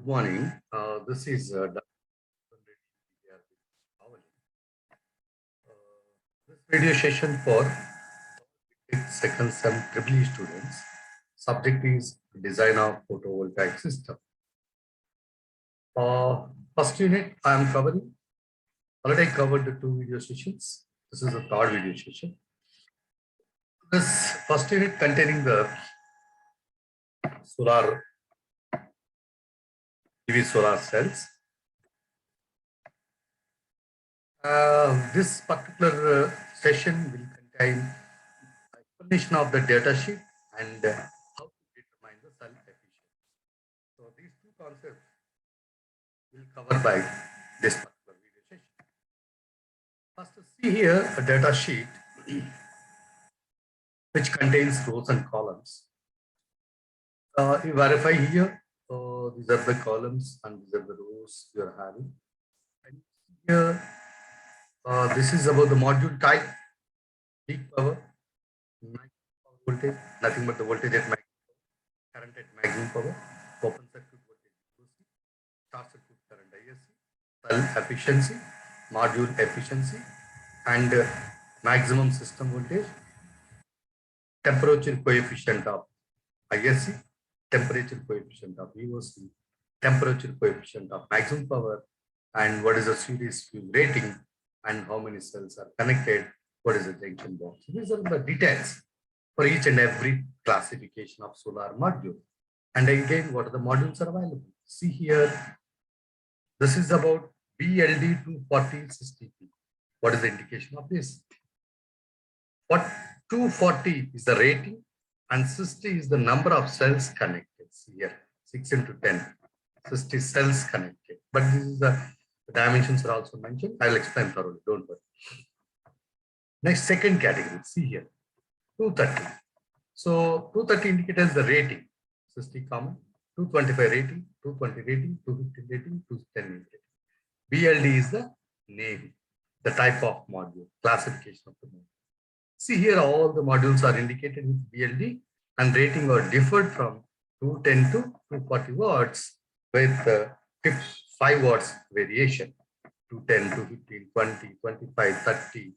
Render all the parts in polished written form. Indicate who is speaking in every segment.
Speaker 1: morning. This is Dr. This video session for second sem EEE students. Subject is design of photovoltaic system. First unit I am covering. Already covered the 2 video sessions. This is the 3rd video session. This first unit containing the solar PV solar cells. This particular session will contain explanation of the data sheet and how to determine the cell efficiency. So these 2 concepts will cover by this particular video session. First, see here a data sheet which contains rows and columns. You verify here. These are the columns and these are the rows you are having. And here, this is about the module type, peak power, voltage, nothing but the voltage at maximum, current at maximum power, open circuit voltage, short circuit current ISC, cell efficiency, module efficiency, and maximum system voltage, temperature coefficient of ISC, temperature coefficient of VOC, temperature coefficient of maximum power, and what is the series fuse rating, and how many cells are connected, what is the junction box. These are the details for each and every classification of solar module. And again, what are the modules are available? See here, this is about BLD 240 60P. What is the indication of this? What 240 is the rating and 60 is the number of cells connected. See here, 6 into 10, 60 cells connected. But this is the dimensions are also mentioned. I'll explain thoroughly, don't worry. Next, second category, see here, 230. So 230 indicates the rating, 60 common, 225 rating, 220 rating, 250 rating, 210 rating. BLD is the navy, the type of module, classification of the module. See here, all the modules are indicated with BLD and rating are differed from 210 to 240 watts with 5 watts variation, 210, 215, 20, 25, 30,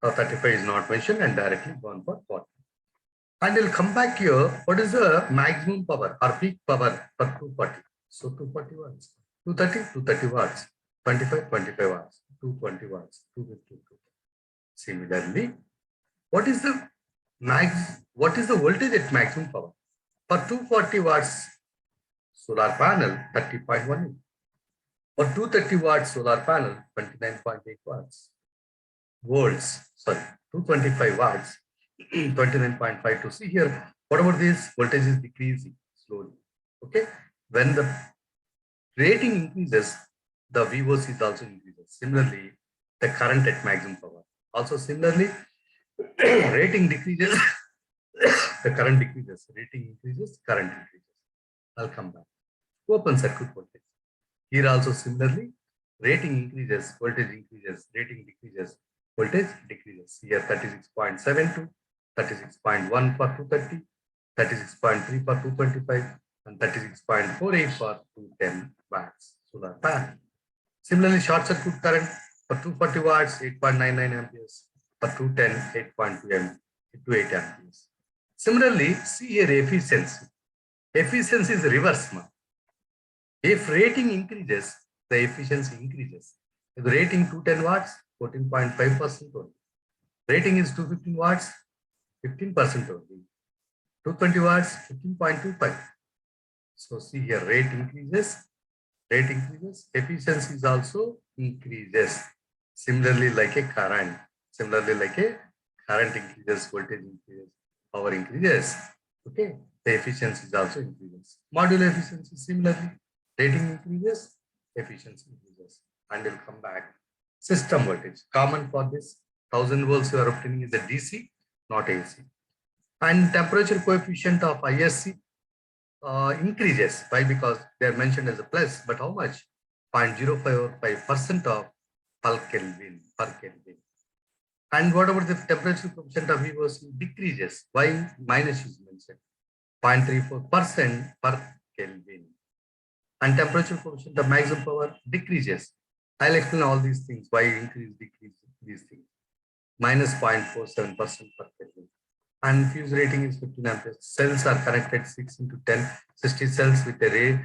Speaker 1: 35 is not mentioned and directly gone for 40. And we'll come back here, what is the maximum power or peak power for 240? So 240 watts, 230, 230 watts, 25, 25 watts, 220 watts, 250, 250. Similarly, what is the voltage at maximum power? For 240 watts solar panel, 30.1. For 230 watts solar panel, 29.8 watts. Volts, sorry, 225 watts, 29.52. See here, whatever this voltage is decreasing slowly. Okay, when the rating increases, the VOC is also increases. Similarly, the current at maximum power. Also similarly, rating decreases, the current decreases, rating increases, current increases. I'll come back. Open circuit voltage. Here also similarly, rating increases, voltage increases, rating decreases, voltage decreases. Here 36.72, 36.1 for 230, 36.3 for 225, and 36.48 for 210 watts solar panel. Similarly, short circuit current for 240 watts, 8.99 amperes. For 210, 8.2 amperes. Similarly, see here efficiency. Efficiency is reverse now. If rating increases, the efficiency increases. If the rating 210 watts, 14.5% only. Rating is 215 watts, 15% only. 220 watts, 15.25. So see here, rate increases, efficiency is also increases. Similarly, like a current. Similarly, like a current increases, voltage increases, power increases. Okay, the efficiency is also increases. Module efficiency similarly, rating increases, efficiency increases. And we'll come back. System voltage, common for this 1000 volts you are obtaining is a DC, not AC. And temperature coefficient of ISC increases. Why? Because they are mentioned as a plus, but how much? 0.055% of per Kelvin. And what about the temperature coefficient of VOC decreases? Why? Minus is mentioned. 0.34% per Kelvin. and temperature coefficient of maximum power decreases. I'll explain all these things, why increase, decrease, these things. Minus 0.47% per Kelvin. And fuse rating is 15 amperes. Cells are connected 6 into 10, 60 cells with a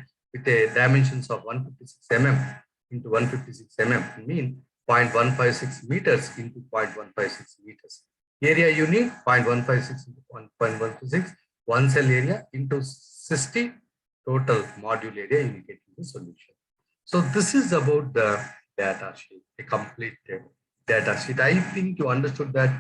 Speaker 1: dimensions of 156 mm into 156 mm, mean 0.156 meters into 0.156 meters. Area you need 0.156 into 1.156, one cell area into 60 total module area you get in the solution. So this is about the data sheet, a complete data sheet. I think you understood that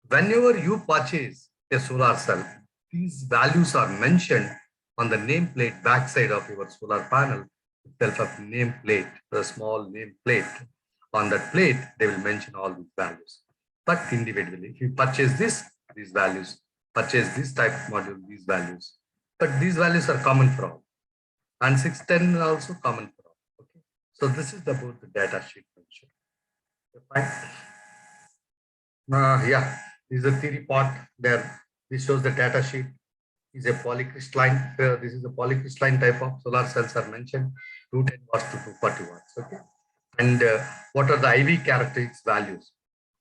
Speaker 1: whenever you purchase a solar cell, these values are mentioned on the nameplate backside of your solar panel itself, of nameplate, the small nameplate. On that plate, they will mention all these values. But individually, if you purchase this, these values, purchase this type of module, these values. But these values are common for all. And 610 also common for all. Okay. So this is about the data sheet mentioned. Fine. Yeah, this is the theory part there. This shows the data sheet is a polycrystalline. This is a polycrystalline type of solar cells are mentioned, 210 watts to 240 watts. Okay. And what are the IV characteristics values?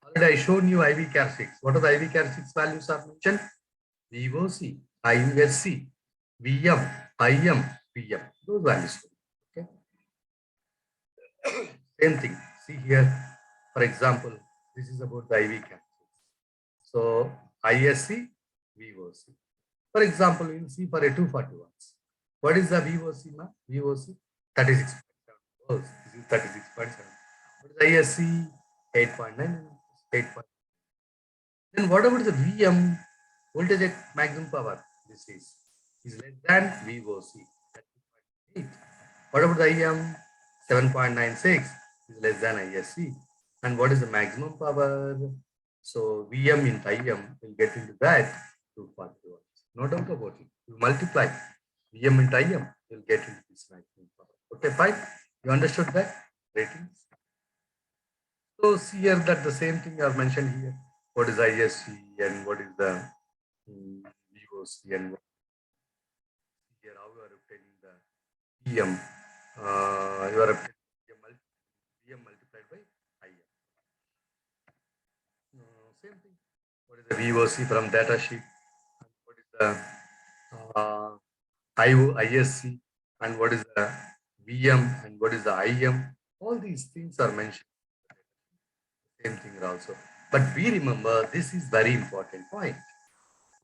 Speaker 1: Already I shown you IV characteristics. What are the IV characteristics values are mentioned? VOC, IUSC, VM, IM, PM. Those values. Okay. Same thing. See here, for example, this is about the IV characteristics. So ISC, VOC. For example, you will see for a 240 watts. What is the VOC, ma? VOC 36.7 volts. This is 36.7. What is ISC? 8.9, 8. Then what about the VM, voltage at maximum power? This is less than VOC. 8. What about the IM? 7.96 is less than ISC. And what is the maximum power? So VM into IM will get into that 240 watts. No doubt about it. You multiply VM into IM, you'll get into this maximum power. Okay, fine. You understood that? Ratings. So see here that the same thing are mentioned here. What is ISC and what is the VOC and here how you are obtaining the VM. You are obtaining VM multiplied by IM. Same thing. What is the VOC from data sheet? What is the ISC and what is the VM and what is the IM? All these things are mentioned. Same thing also. But we remember this is very important point.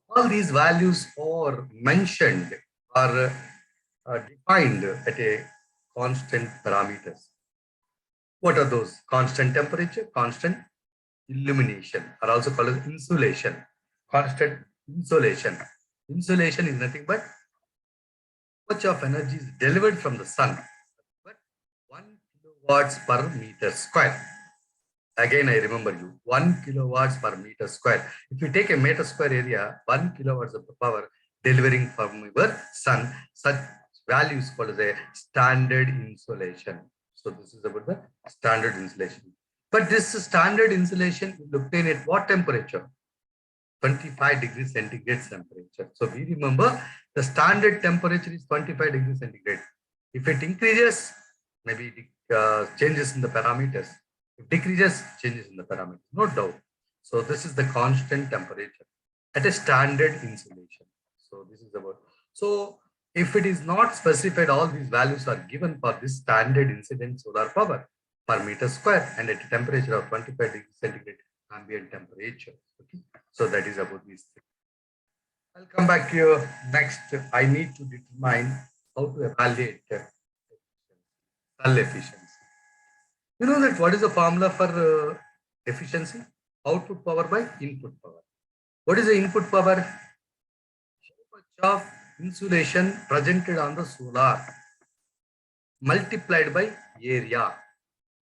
Speaker 1: All these values are mentioned or defined at a constant parameters. What are those? Constant temperature, constant illumination, are also called as insulation. Constant insulation. Insulation is nothing but how much of energy is delivered from the sun, but 1 kilowatts per meter square. Again, I remember you, 1 kilowatts per meter square. If you take a meter square area, 1 kilowatts of the power delivering from your sun, such value is called as a standard insulation. So this is about the standard insulation. But this standard insulation will obtain at what temperature? 25 degrees centigrade temperature. So we remember the standard temperature is 25 degrees centigrade. If it increases, maybe it changes in the parameters. If decreases, changes in the parameters, no doubt. So this is the constant temperature at a standard insulation. So this is about. So if it is not specified, all these values are given for this standard incident solar power per meter square and at a temperature of 25 degrees centigrade ambient temperature. Okay. So that is about these things. I'll come back here next. I need to determine how to evaluate cell efficiency. You know that what is the formula for efficiency? Output power by input power. What is the input power? How much of insulation presented on the solar multiplied by area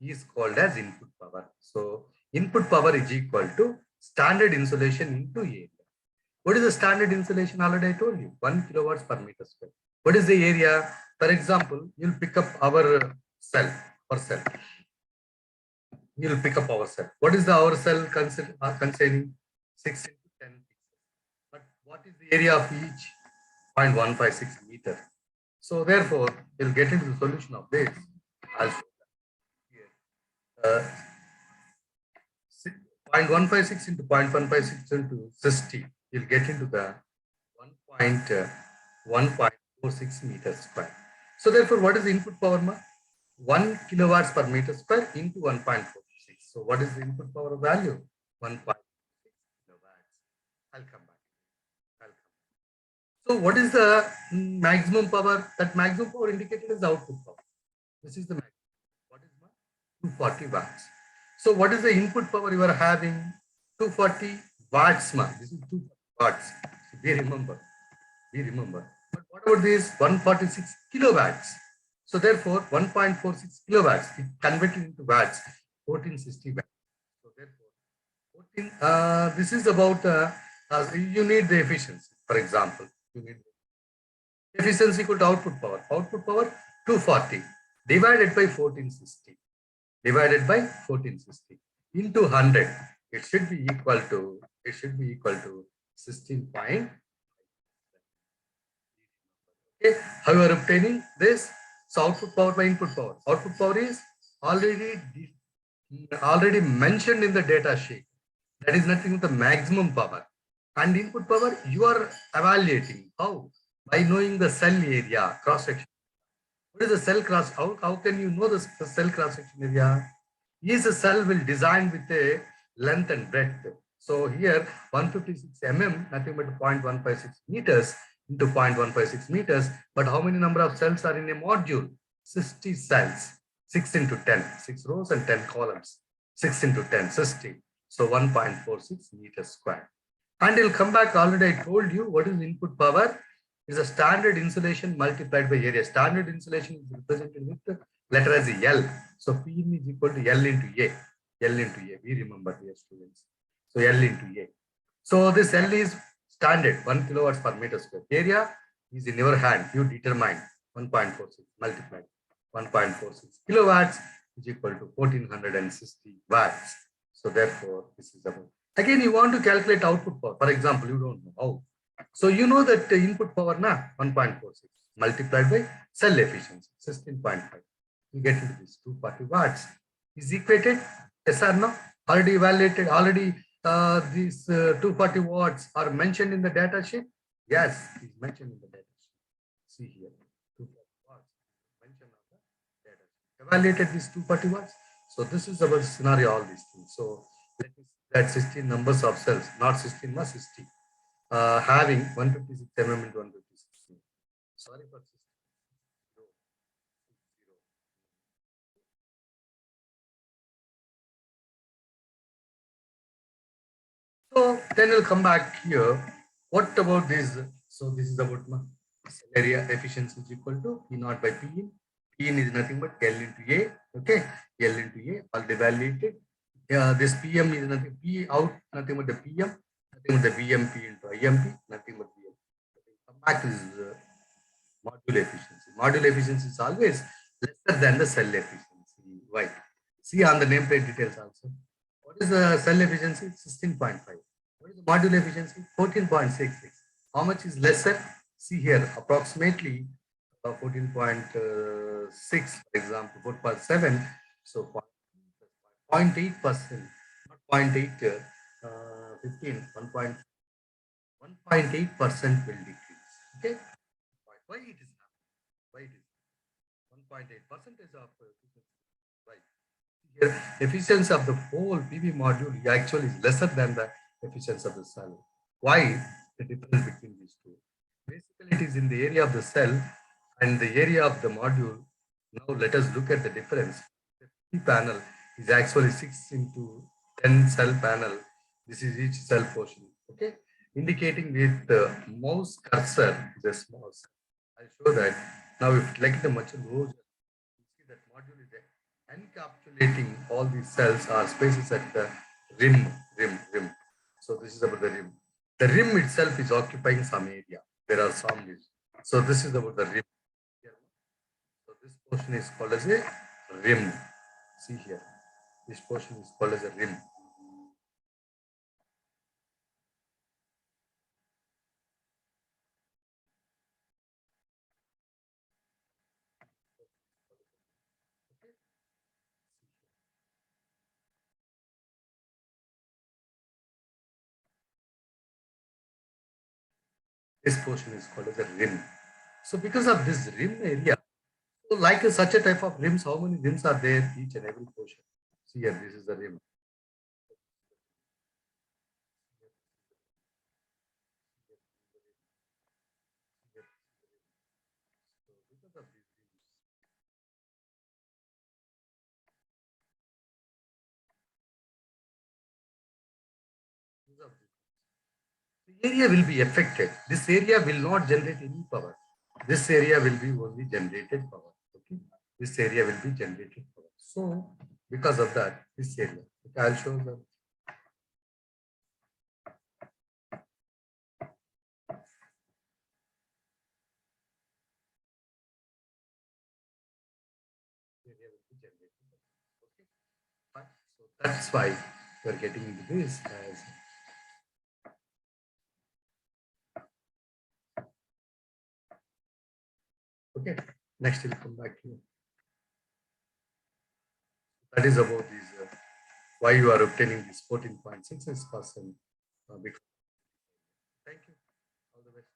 Speaker 1: is called as input power. So input power is equal to standard insulation into area. What is the standard insulation? Already I told you, 1 kilowatts per meter square. What is the area? For example, you'll pick up our cell or cell. You'll pick up our cell. What is the our cell containing? 6 into 10 pixels. But what is the area of each? 0.156 meter. So therefore, you'll get into the solution of this. I'll show that here. 0.156 into 0.156 into 60, you'll get into the 1.46 meters square. So therefore, what is the input power? 1 kilowatts per meter square into 1.46. So what is the input power value? 1.6 kilowatts. I'll come back. So what is the maximum power? That maximum power indicated is output power. This is the maximum. What is 240 watts. So what is the input power you are having? 240 watts. This is 240 watts. So we remember. But what about this 146 kilowatts? So therefore 1.46 kilowatts, it converted into watts, 1460 watts. So therefore 14, this is about, you need the efficiency. For example, you need efficiency equal to output power. Output power 240 divided by 1460. Divided by 1460 into 100. It should be equal to 16 point. Okay, how you are obtaining this? So output power by input power. Output power is already mentioned in the data sheet. That is nothing but the maximum power. And input power you are evaluating. How? By knowing the cell area, cross section. What is the cell cross? How can you know the cell cross section area? Each cell will design with a length and breadth. So here 156 mm, nothing but 0.156 meters into 0.156 meters. But how many number of cells are in a module? 60 cells. 6 into 10, 6 rows and 10 columns. 6 into 10, 60. So 1.46 meters square. And it'll come back. Already I told you what is input power. Is a standard insulation multiplied by area. Standard insulation is represented with the letter as L. So P is equal to L into A. L into A. We remember here, students. So L into A. So this L is standard 1 kilowatts per meter square. Area is in your hand. You determine 1.46 multiplied 1.46 kilowatts is equal to 1460 watts. So therefore, this is about. Again, you want to calculate output power. For example, you don't know how. So you know that the input power 1.46 multiplied by cell efficiency 16.5. You get into this 240 watts is equated. Yes or no? Already evaluated. Already these 240 watts are mentioned in the data sheet. Yes, it's mentioned in the data sheet. See here, 240 watts mentioned on the data sheet. Evaluated these 240 watts. So this is our scenario. All these things. So let me see that 16 numbers of cells, not 16, but 60. Having 156 mm into 156. Sorry for 60. So then we'll come back here. What about this? So this is about cell area efficiency is equal to P naught by P in. P in is nothing but L into A. Okay, L into A all evaluated. This PM is nothing. P out nothing but the PM. Nothing but the VMP into IMP. Nothing but VM. Come back to this module efficiency. Module efficiency is always lesser than the cell efficiency. Why? See on the nameplate details also. What is the cell efficiency? 16.5. What is the module efficiency? 14.66. How much is lesser? See here, approximately 14.6, for example, 4.7. So 0.8%, not 0.8, 15, 1.8% will decrease. Okay. Why it is happening? Why it is 1.8% of efficiency? Right. Here, efficiency of the whole PV module actually is lesser than the efficiency of the cell. Why the difference between these two? Basically, it is in the area of the cell and the area of the module. Now let us look at the difference. The PV panel is actually 6 into 10 cell panel. This is each cell portion. Okay, indicating with the mouse cursor is a small cell. I'll show that. Now, if like the much lower, you see that module is encapsulating all these cells or spaces at the rim. So this is about the rim. The rim itself is occupying some area. There are some leaves. So this is about the rim. So this portion is called as a rim. See here. This portion is called as a rim. This portion is called as a rim. So because of this rim area, so like such a type of rims, how many rims are there each and every portion? See here, this is the rim. So because of these rims, because of this, the area will be affected. This area will not generate any power. This area will be only generated power. Okay, this area will be generated power. So because of that, this area. Okay, I'll show the area will be generated. Okay, fine. So that's why we're getting into this as okay. Next, we'll come back to you. That is about this why you are obtaining this 14.66%. Thank you. All the best.